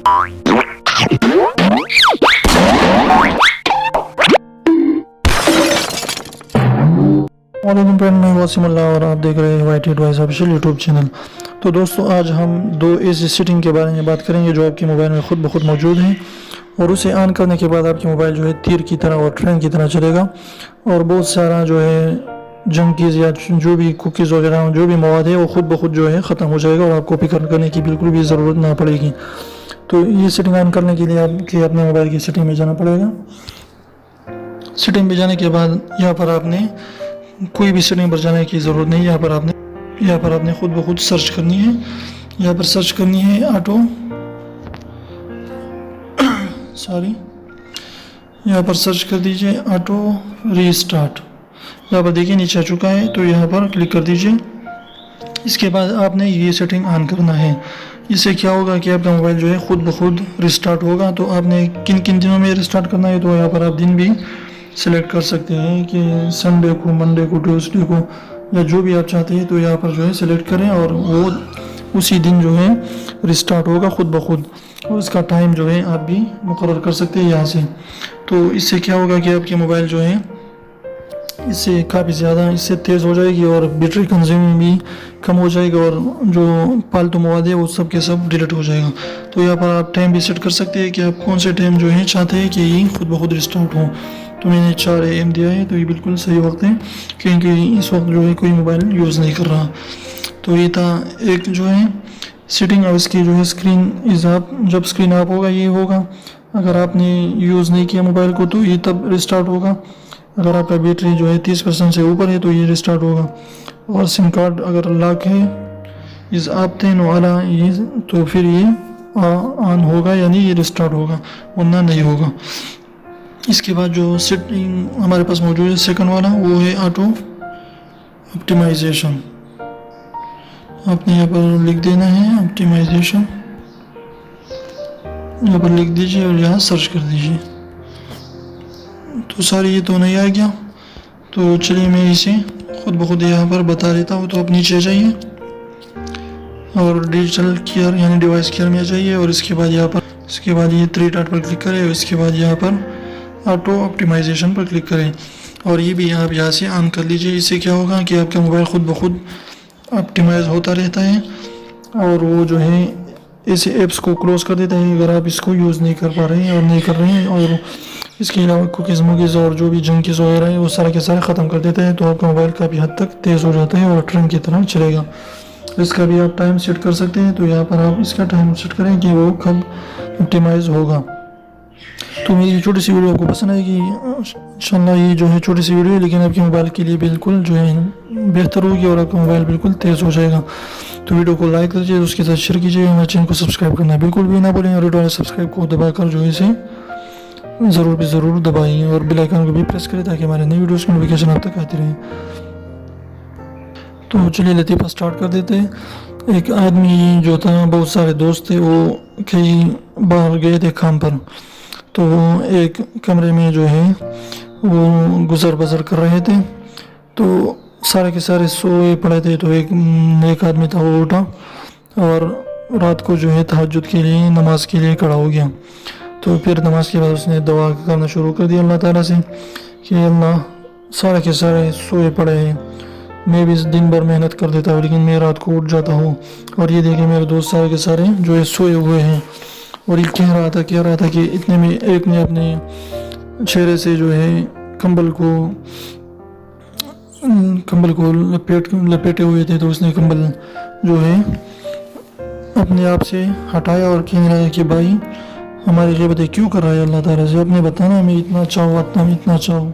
वालेकुम फ्रेंड, मैं वासिमुल्लाह और आप देख रहे हैं YT advice official YouTube channel. तो दोस्तों, आज हम दो ऐसी सेटिंग के बारे में बात करेंगे जो आपके मोबाइल में ख़ुद ब खुद मौजूद हैं और उसे ऑन करने के बाद आपके मोबाइल जो है तीर की तरह और ट्रेन की तरह चलेगा और बहुत सारा जो है जंकीज़ या जो भी कुकीज़ वगैरह जो भी मवाद है वो ख़ुद ब खुद जो है ख़त्म हो जाएगा और आपको कॉपी करने की बिल्कुल भी ज़रूरत ना पड़ेगी। तो ये सेटिंग ऑन करने के लिए आपके अपने मोबाइल की सेटिंग में जाना पड़ेगा। सेटिंग में जाने के बाद यहाँ पर आपने कोई भी सेटिंग पर जाने की ज़रूरत नहीं। यहाँ पर आपने खुद ब खुद सर्च करनी है। यहाँ पर सर्च करनी है यहाँ पर सर्च कर दीजिए ऑटो रीस्टार्ट। यहाँ पर देखिए नीचे आ चुका है, तो यहाँ पर क्लिक कर दीजिए। इसके बाद आपने ये सेटिंग ऑन करना है। इससे क्या होगा कि आपका मोबाइल जो है ख़ुद ब खुद रिस्टार्ट होगा। तो आपने किन किन दिनों में रिस्टार्ट करना है, तो यहाँ पर आप दिन भी सेलेक्ट कर सकते हैं कि संडे को, मंडे को, ट्यूसडे को या जो भी आप चाहते हैं। तो यहाँ पर जो है सेलेक्ट करें और वो उसी दिन जो है रिस्टार्ट होगा ख़ुद ब खुद। और इसका टाइम जो है आप भी मुकर्रर कर सकते हैं यहाँ से। तो इससे क्या होगा कि आपके मोबाइल जो है इससे काफ़ी ज़्यादा इससे तेज़ हो जाएगी और बैटरी कंज्यूमिंग भी कम हो जाएगा और जो फालतू मवाद है वो सब के सब डिलीट हो जाएगा। तो यहाँ पर आप टाइम भी सेट कर सकते हैं कि आप कौन से टाइम जो है चाहते हैं कि ये खुद ब खुद रिस्टार्ट हो। तो मैंने 4 AM दिया है, तो ये बिल्कुल सही वक्त है क्योंकि इस वक्त जो है कोई मोबाइल यूज़ नहीं कर रहा। तो ये था एक जो है सेटिंग। और इसकी जो है स्क्रीन जब स्क्रीन ऑफ होगा ये होगा। अगर आपने यूज़ नहीं किया मोबाइल को तो ये तब रिस्टार्ट होगा। अगर आपका बैटरी जो है 30% से ऊपर है तो ये रिस्टार्ट होगा। और सिम कार्ड अगर लॉक है इस आपतेन वाला ये, तो फिर ये ऑन होगा, यानी ये रिस्टार्ट होगा, वरना नहीं होगा। इसके बाद जो सेटिंग हमारे पास मौजूद है सेकंड वाला, वो है ऑटो ऑप्टिमाइजेशन। आपने यहाँ पर लिख देना है ऑप्टिमाइजेशन, यहाँ पर लिख दीजिए और यहाँ सर्च कर दीजिए। तो सारी ये तो नहीं आ गया, तो चलिए मैं इसे खुद ब खुद यहाँ पर बता देता हूँ। तो आप नीचे जाइए और डिजिटल केयर यानी डिवाइस केयर में आ जाइए और इसके बाद ये 3 डॉट पर क्लिक करें और इसके बाद यहाँ पर ऑटो ऑप्टिमाइजेशन पर क्लिक करें और ये भी आप यहाँ से ऑन कर लीजिए। इससे क्या होगा कि आपका मोबाइल ख़ुद ब खुद ऑप्टिमाइज होता रहता है और वो जो है ऐसे ऐप्स को क्लोज़ कर देता है अगर आप इसको यूज़ नहीं कर पा रहे हैं और नहीं कर रहे हैं। और इसके अलावा कुकीज़ मुकीज़ और जो भी जंकीज़ वगैरह है वो सारा के सारे ख़त्म कर देता है। तो आपका मोबाइल काफ़ी हद तक तेज़ हो जाता है और ट्रेन की तरह चलेगा। इसका भी आप टाइम सेट कर सकते हैं। तो यहाँ पर आप इसका टाइम सेट करें कि वो कब ऑप्टिमाइज़ होगा। तो मेरी छोटी सी वीडियो आपको पसंद आएगी इंशाल्लाह। ये जो है छोटी सी वीडियो है लेकिन आपके मोबाइल के लिए बिल्कुल जो है बेहतर होगी और आपका मोबाइल बिल्कुल तेज़ हो जाएगा। तो वीडियो को लाइक कीजिए, उसके साथ शेयर कीजिए। हमारे चैनल को सब्सक्राइब करना बिल्कुल भी ना भूलें और रेड वाले सब्सक्राइब को दबाकर जो है इसे ज़रूर दबाइए और बेल आइकन को भी प्रेस करें ताकि हमारे नई वीडियोज़ की नोटिफिकेशन आप तक आती रहे। तो चलिए लतीफ़ा स्टार्ट कर देते हैं। एक आदमी जो था, बहुत सारे दोस्त थे, वो कहीं बाहर गए थे काम पर। तो वो एक कमरे में जो है वो गुजर बसर कर रहे थे। तो सारे के सारे सोए पड़े थे। तो एक आदमी था, वो उठा और रात को जो है तहज्जुद के लिए नमाज के लिए खड़ा हो गया। तो फिर नमाज के बाद उसने दुआ करना शुरू कर दिया अल्लाह ताला से कि अल्लाह सारे के सारे सोए पड़े हैं, मैं भी दिन भर मेहनत कर देता हूँ लेकिन मैं रात को उठ जाता हूँ और ये देखे मेरे दोस्त सारे के सारे जो है सोए हुए हैं। और ये कह रहा था कि इतने में एक ने अपने चेहरे से जो है कंबल को लपेटे हुए थे। तो उसने कंबल जो है अपने आप से हटाया और कहने लगा कि भाई हमारे लिए बताइए क्यों कर रहा है अल्लाह ताला से, अपने बताना, मैं इतना चाहूँ।